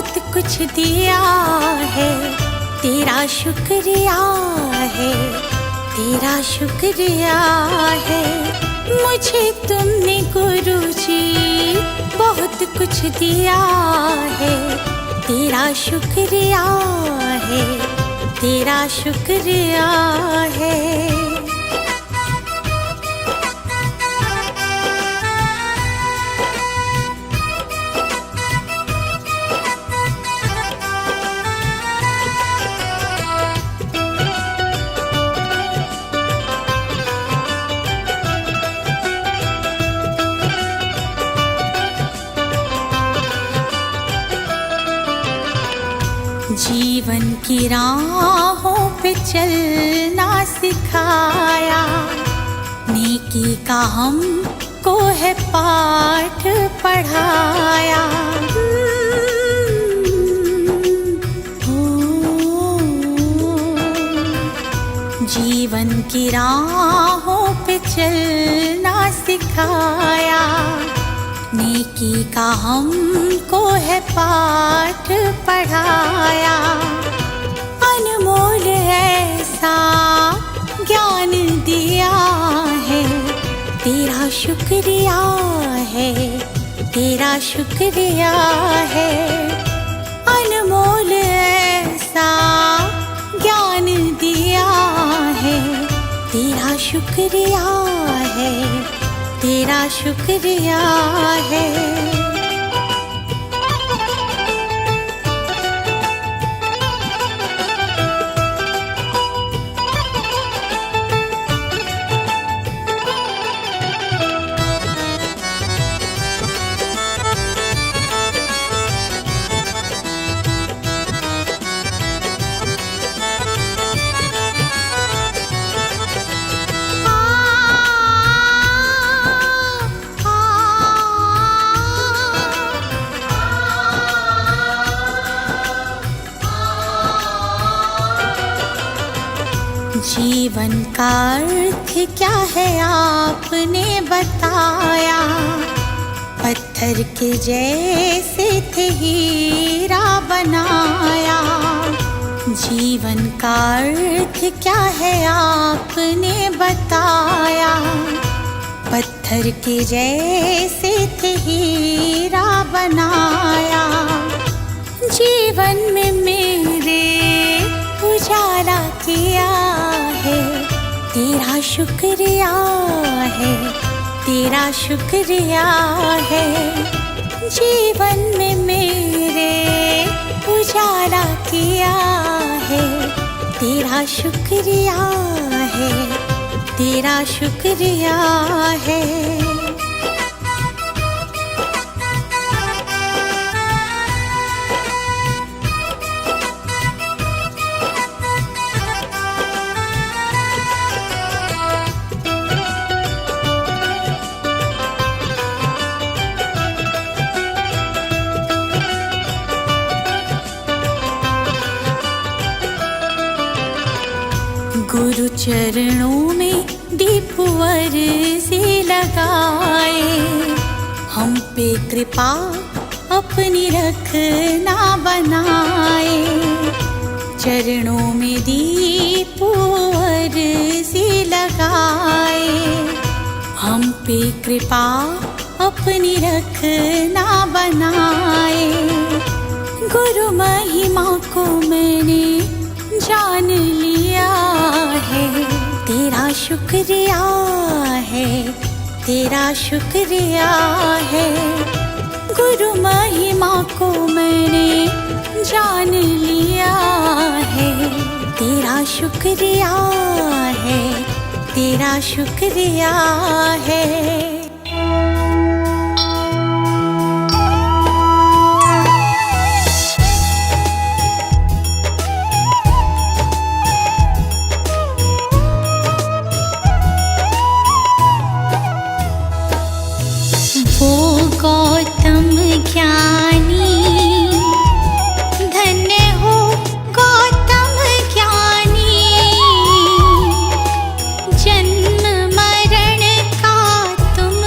बहुत कुछ दिया है, तेरा शुक्रिया है, तेरा शुक्रिया है। मुझे तुमने गुरुजी बहुत कुछ दिया है, तेरा शुक्रिया है, तेरा शुक्रिया है। जीवन की राहों पे चलना सिखाया, नेकी का हमको है पाठ पढ़ाया। जीवन की राहों पे चलना सिखाया, नेकी का हमको है पाठ पढ़ाया। अनमोल ऐसा ज्ञान दिया है, तेरा शुक्रिया है, तेरा शुक्रिया है। अनमोल ऐसा ज्ञान दिया है, तेरा शुक्रिया है, तेरा शुक्रिया है। जीवन का अर्थ क्या है आपने बताया, पत्थर के जैसे थे हीरा बनाया। जीवन का अर्थ क्या है आपने बताया, पत्थर के जैसे थे हीरा बनाया। जीवन में मेरे उजाला किया है, तेरा शुक्रिया है, तेरा शुक्रिया है। जीवन में मेरे उजाला किया है, तेरा शुक्रिया है, तेरा शुक्रिया है। गुरु चरणों में दीपवर से लगाए, हम पे कृपा अपनी रखना बनाए। चरणों में दीपवर से लगाए, हम पे कृपा अपनी रखना बनाए। गुरु महिमा को मैंने जान लिया है, तेरा शुक्रिया है, तेरा शुक्रिया है। गुरु महिमा को मैंने जान लिया है, तेरा शुक्रिया है, तेरा शुक्रिया है। गौतम ज्ञानी धन्य हो, गौतम ज्ञानी। जन्म मरण का तुम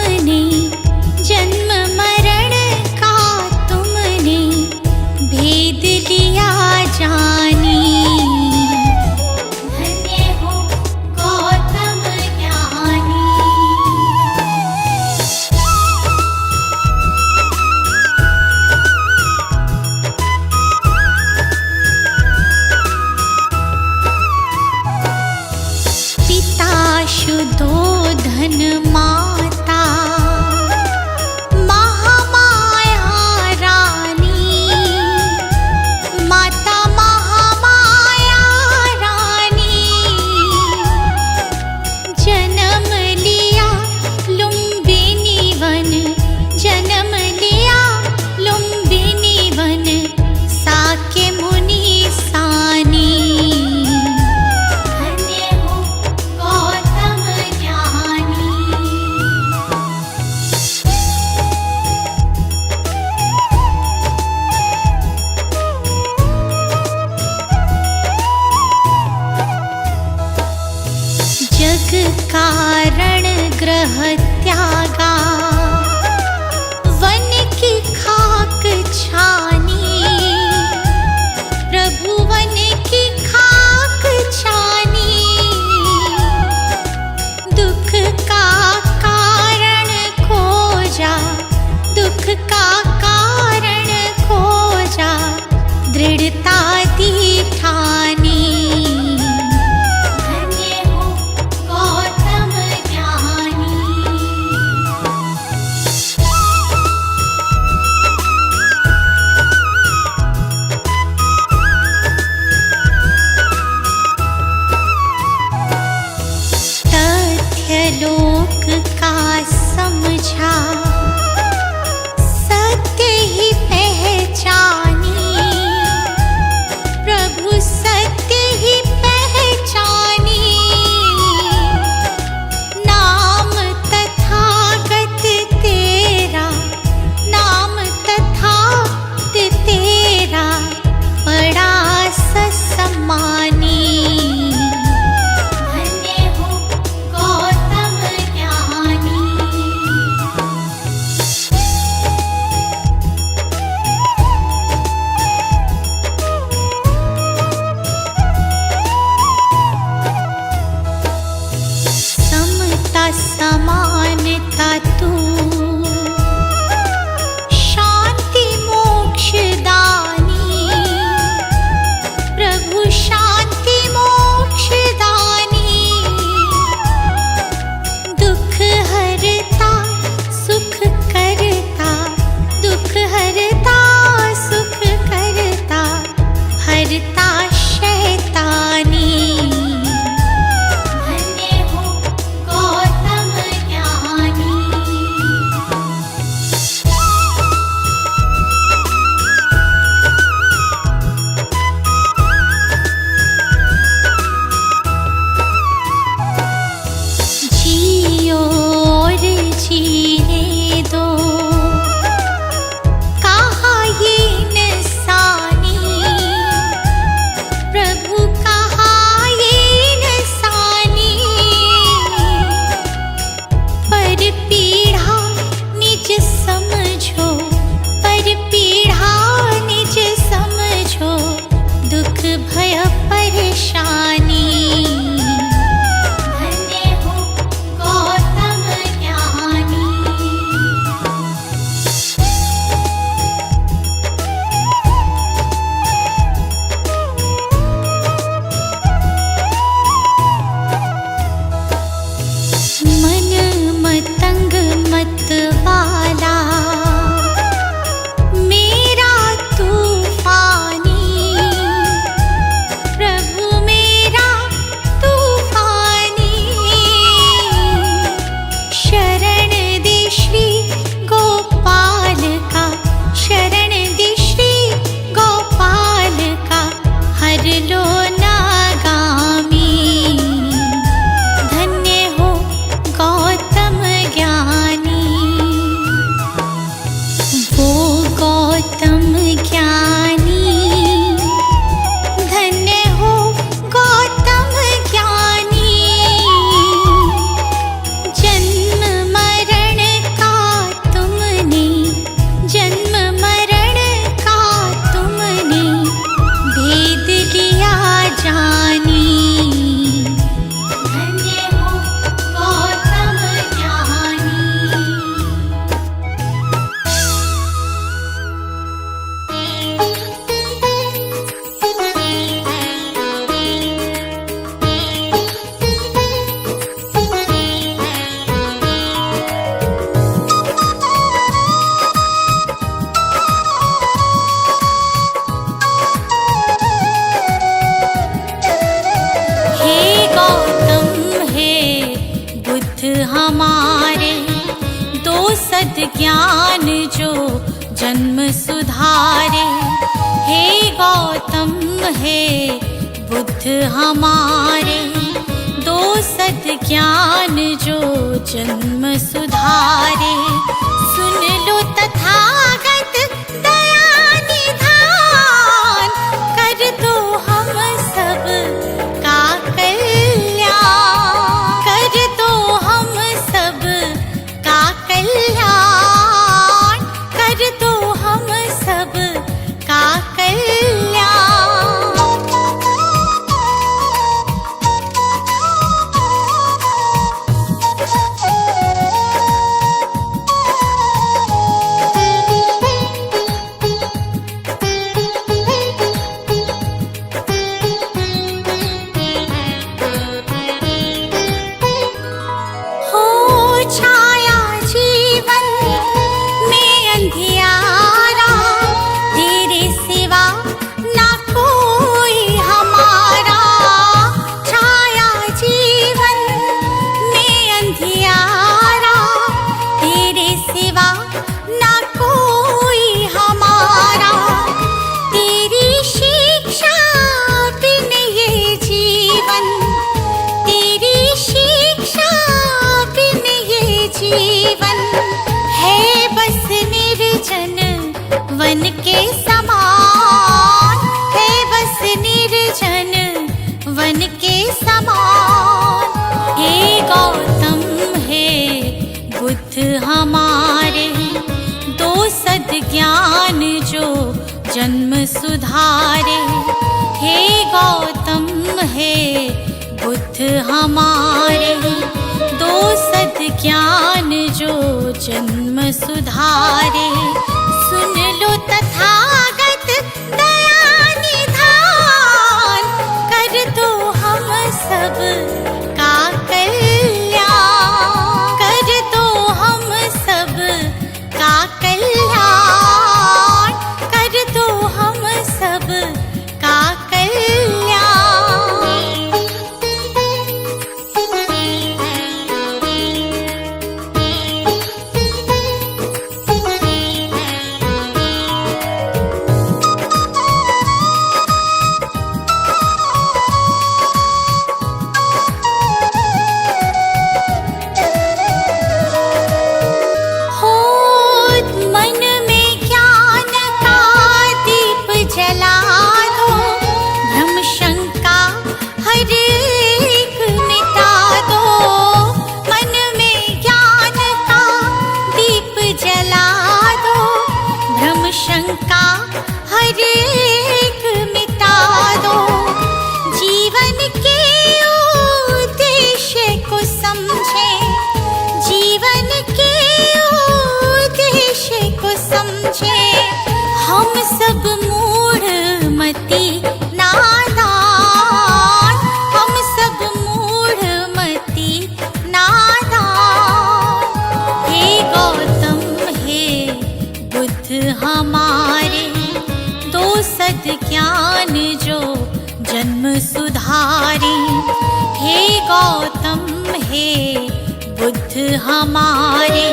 ज्ञानी। धन्य हो गौतम ज्ञानी। जियो और जीने दो, कहा ये इंसानी। प्रभु कहा ये इंसानी। पर पीढ़ा निज समझो, पर पीढ़ा निज समझो, दुख भय परेशानी। धन्य हो गौतम ज्ञानी। मन मतंग मत वाला, मेरा तूफानी। प्रभु मेरा तूफानी। शरण दे श्री गोपाल का, शरण दे श्री गोपाल का, हर लो नागामी। धन्य हो गौतम ज्ञानी। वो गौतम ज्ञानी। धन्य हो गौतम ज्ञानी। जन्म मरण का तुमने, जन्म मरण का तुमने, भेद लिया जानी। धन्य हो गौतम ज्ञानी। हे गौतम हे बुद्ध हमारे, दो सद ज्ञान जो जन्म सुधारे। हे गौतम हे बुद्ध हमारे, दो सद ज्ञान जो जन्म सुधारे। सुन लो तथागत दया निधान, कर दो हम सब का कल्याण। कर दो हम सब का कल्याण। कर दो हम सब का कल्याण। हो छाया जीवन में अंधियारा, तेरे सिवा ना कोई हमारा। छाया जीवन में अंधियारा, तेरे सिवा ना कोई हमारा। तेरी शिक्षा बिन ये जीवन, तेरी शिक्षा बिन ये जीवन, है बस निर्जन वन के समान। है बस निर्जन वन के समान। हे गौतम हे बुद्ध हमारे, दो सद ज्ञान जो जन्म सुधारे। हे गौतम हे बुद्ध हमारे, दो सद ज्ञान जो जन्म सुधारे। सुन लो तथागत दया निधान, कर दो हम सब का कल्याण। कर दो हम सब का कल्याण। कर दो हम सब का कल्याण। सब मूढ़ मती नादान, हम सब मूढ़ मती नादान। हे गौतम हे बुद्ध हमारे, दो सद ज्ञान जो जन्म सुधारी। हे गौतम हे बुद्ध हमारे,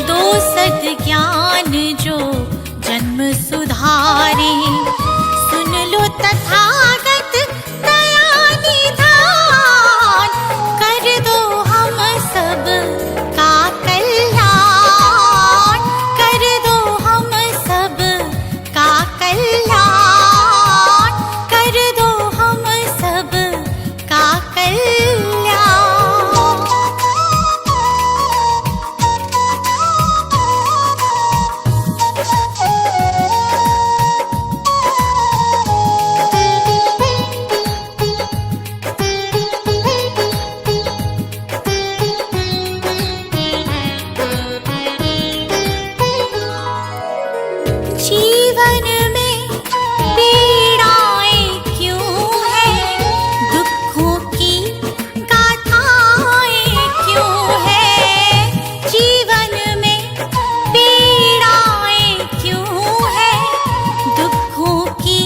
दो सद ज्ञान जो जन्म सुधारी। सुन लो तथागत दया निधान, कर दो हम सब का कल्याण, कर दो हम सब का कल्याण, कर दो हम सब का कल्याण। जीवन में पीड़ाएं क्यों हैं, दुखों की गाथाएं क्यों हैं। जीवन में पीड़ाएं क्यों हैं, दुखों की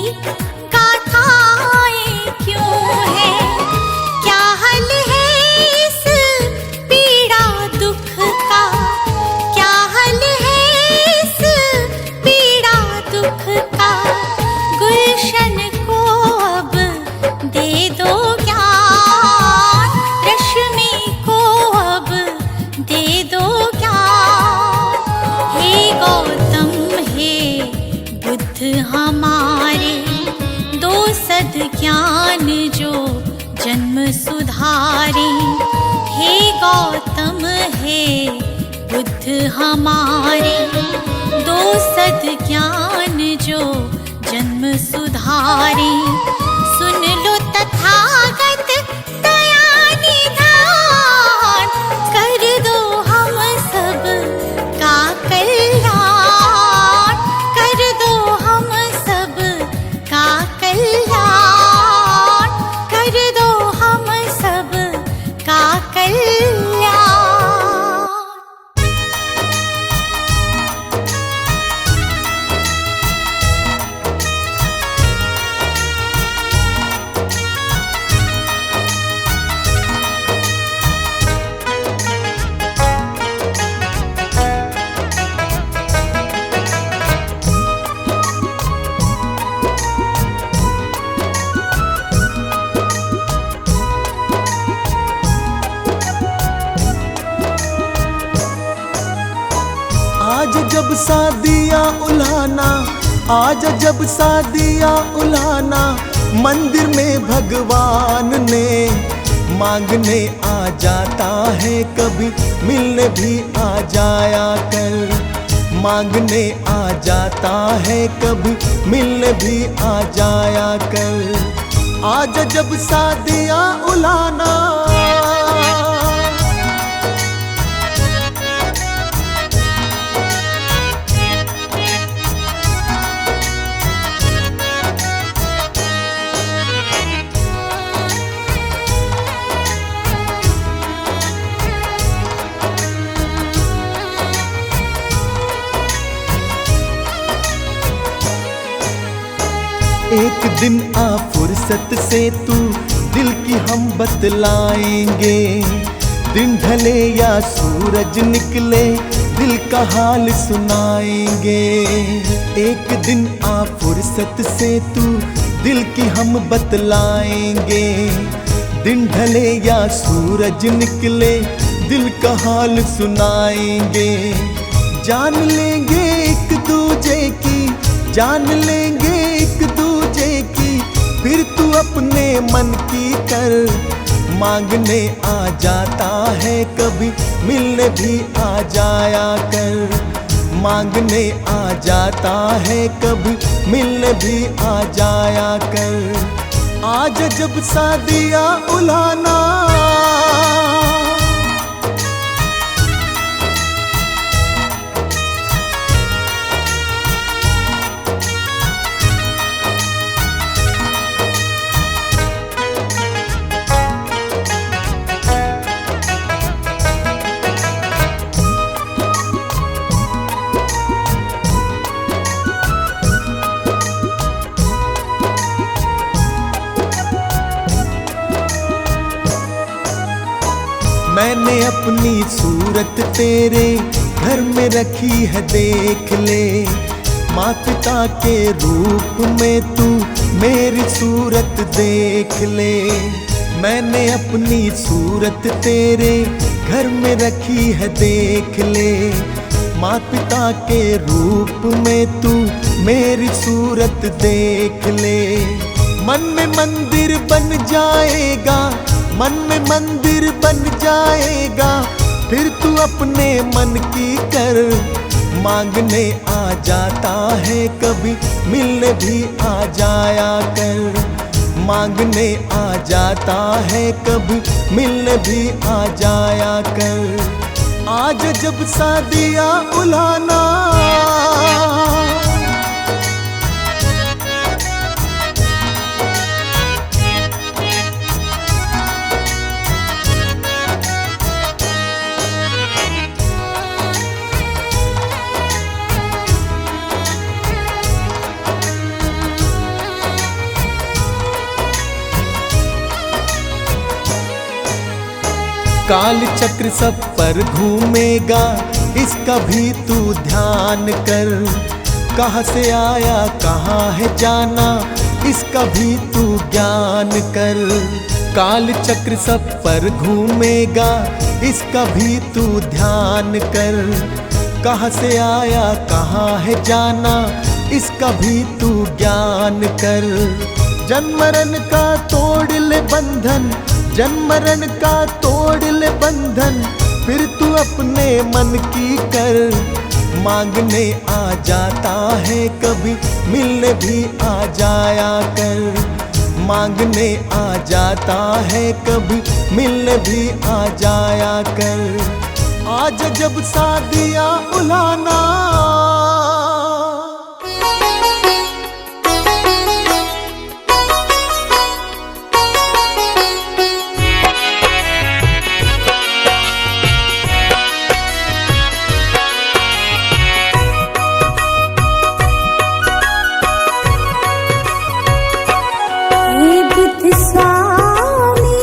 गाथाएं क्यों हैं। क्या हल है इस पीड़ा दुख का, क्या हल है इस पीड़ा दुख का। गुलशन को अब दे दो ज्ञान, रश्मि को अब दे दो ज्ञान। हे गौतम हे बुद्ध हमारे, दो सद ज्ञान जो जन्म सुधारी। हे गौतम हे बुद्ध हमारे, दो सद ज्ञान जो जन्म सुधारी। सुन लो तथागत दया निधान, कर दो हम सब का कल्याण, कर दो हम सब का कल्याण, कर दो हम सब का कल्याण। आज जब शादियाँ उल्हाना, आज जब शादियाँ उल्हाना, मंदिर में भगवान ने मांगने आ जाता है, कभी मिलने भी आ जाया कर। मांगने आ जाता है, कभी मिलने भी आ जाया कर। आज जब शादियाँ उल्हाना, एक दिन आ फुर्सत से तू दिल की हम बतलाएंगे। दिन ढले या सूरज निकले, दिल का हाल सुनाएंगे। एक दिन आ फुर्सत से तू दिल की हम बतलाएंगे। दिन ढले या सूरज निकले, दिल का हाल सुनाएंगे। जान लेंगे एक दूजे की, जान लेंगे एक दूजे की, फिर तू अपने मन की कर। मांगने आ जाता है, कभी मिलने भी आ जाया कर। मांगने आ जाता है, कभी मिलने भी आ जाया कर। आज जब शादियाँ उल्हाना, मैंने अपनी सूरत तेरे घर में रखी है देख ले। माँ पिता के रूप में तू मेरी सूरत देख ले। मैंने अपनी सूरत तेरे घर में रखी है देख ले। माँ पिता के रूप में तू मेरी सूरत देख ले। मन में मंदिर बन जाएगा, मन में मंदिर बन जाएगा, फिर तू अपने मन की कर। मांगने आ जाता है कभी, मिलने भी आ जाया कर। मांगने आ जाता है कभी, मिलने भी आ जाया कर। आज जब शादियाँ उलाना, काल चक्र सब पर घूमेगा, इसका भी तू ध्यान कर। कहाँ से आया कहाँ है जाना, इसका भी तू ज्ञान कर। काल चक्र सब पर घूमेगा, इसका भी तू ध्यान कर। कहाँ से आया कहाँ है जाना, इसका भी तू ज्ञान कर। जन्म मरण का तोड़ ले बंधन, जन्म मरण का तोड़ ले बंधन, फिर तू अपने मन की कर। मांगने आ जाता है कभी, मिलने भी आ जाया कर। मांगने आ जाता है कभी, मिलने भी आ जाया कर। आज जब शादियाँ उलाना, स्वामी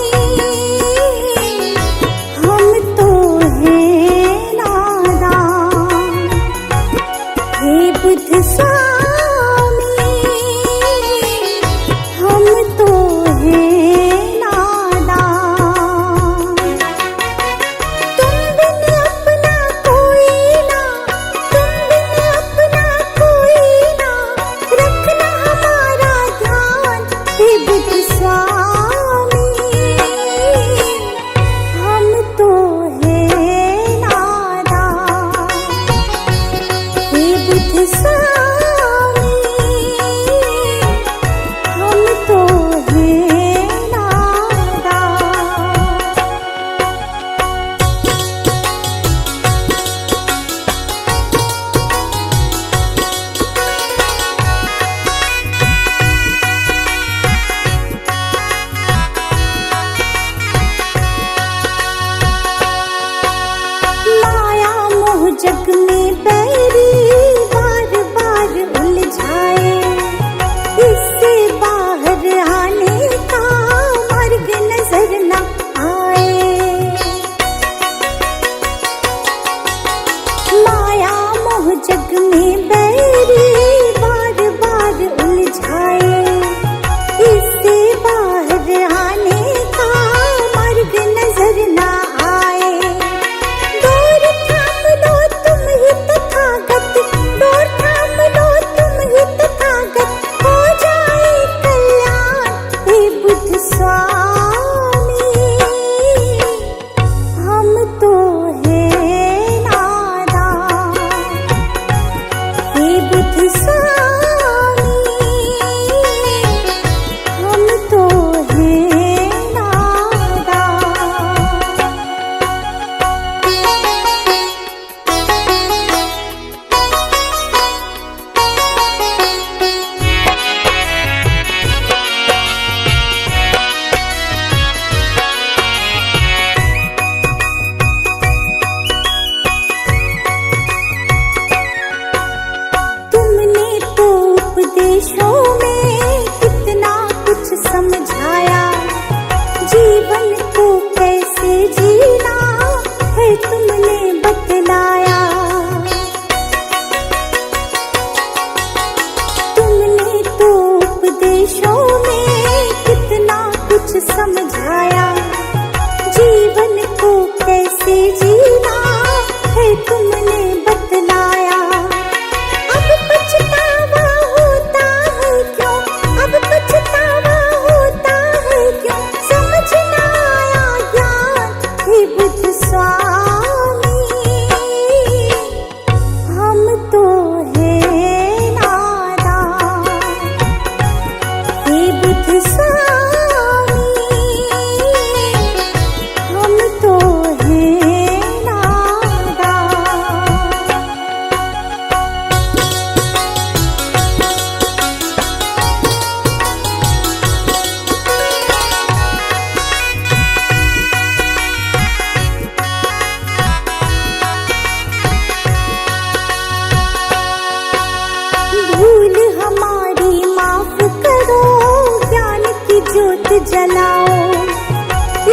ज्योत जलाओ,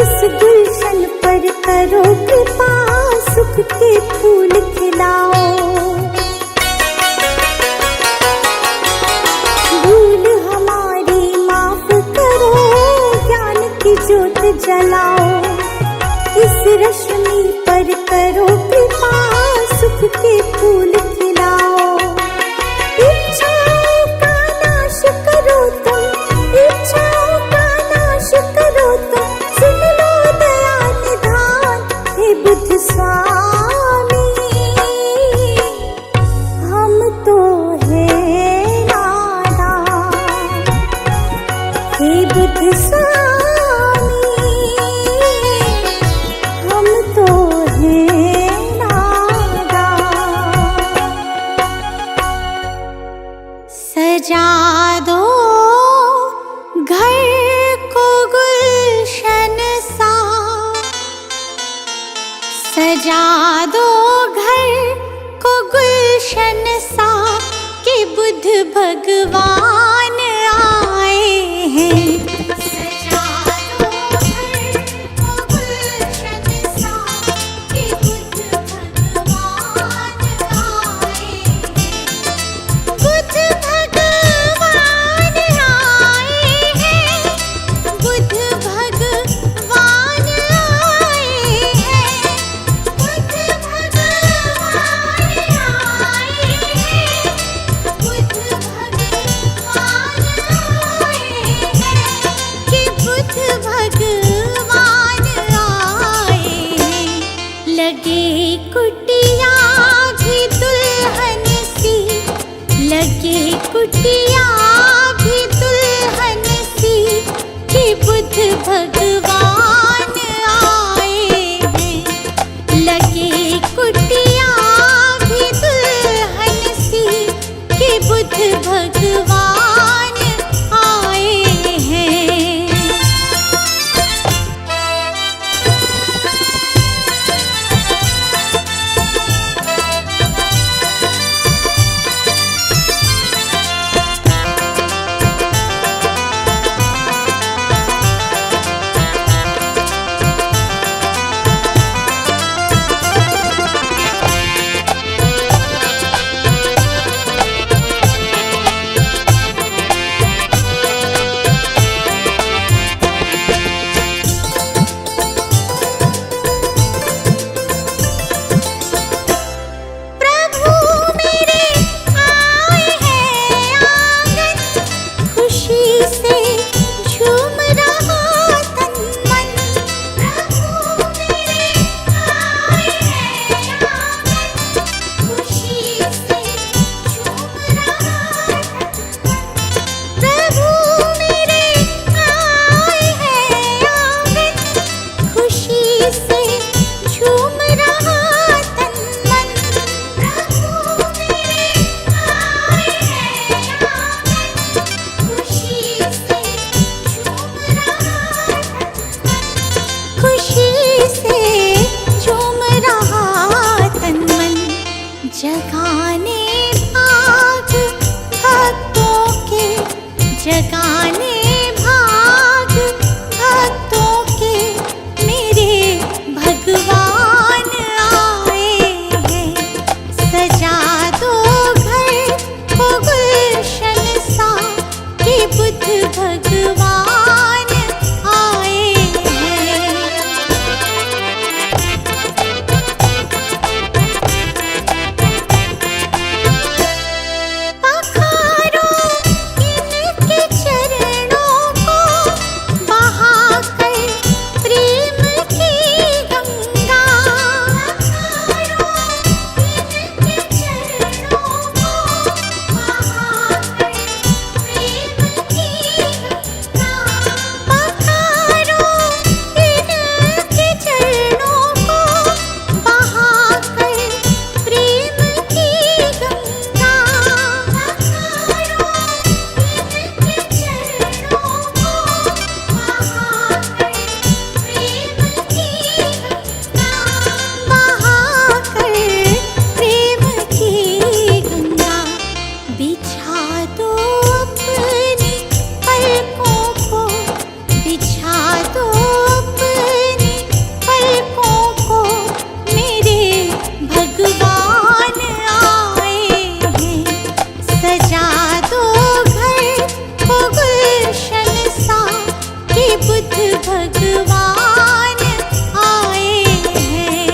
इस गुलशन पर करो कृपा, सुख के फूल खिलाओ। भूल हमारी माफ करो, ज्ञान की ज्योत जलाओ, इस रश्मि पर करो कृपा, सुख के फूल खिलाओ। इच्छाओं का नाश करो तुम, इच्छाओं का नाश करो तुम, सुन लो दया निधान हे बुद्ध स्वामी। हम तो है नादान हे बुद्ध स्वामी, हम तो है नादान। सजा दो घर को गुलशन सा, सजा दो घर को गुलशन सा, कि बुद्ध भगवान आए हैं। सजा दो घर को गुलशन सा, कि बुद्ध भगवान आए हैं। बुद्ध भगवान आए हैं, बुद्ध भगवान आए हैं, बुद्ध भगवान आए हैं, बुद्ध भगवान आए हैं। भगवान आए हैं।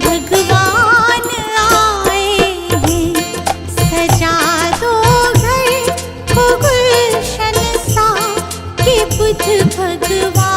भगवान आए हैं, सजा दो घर को गुलशन सा, कि बुद्ध भगवान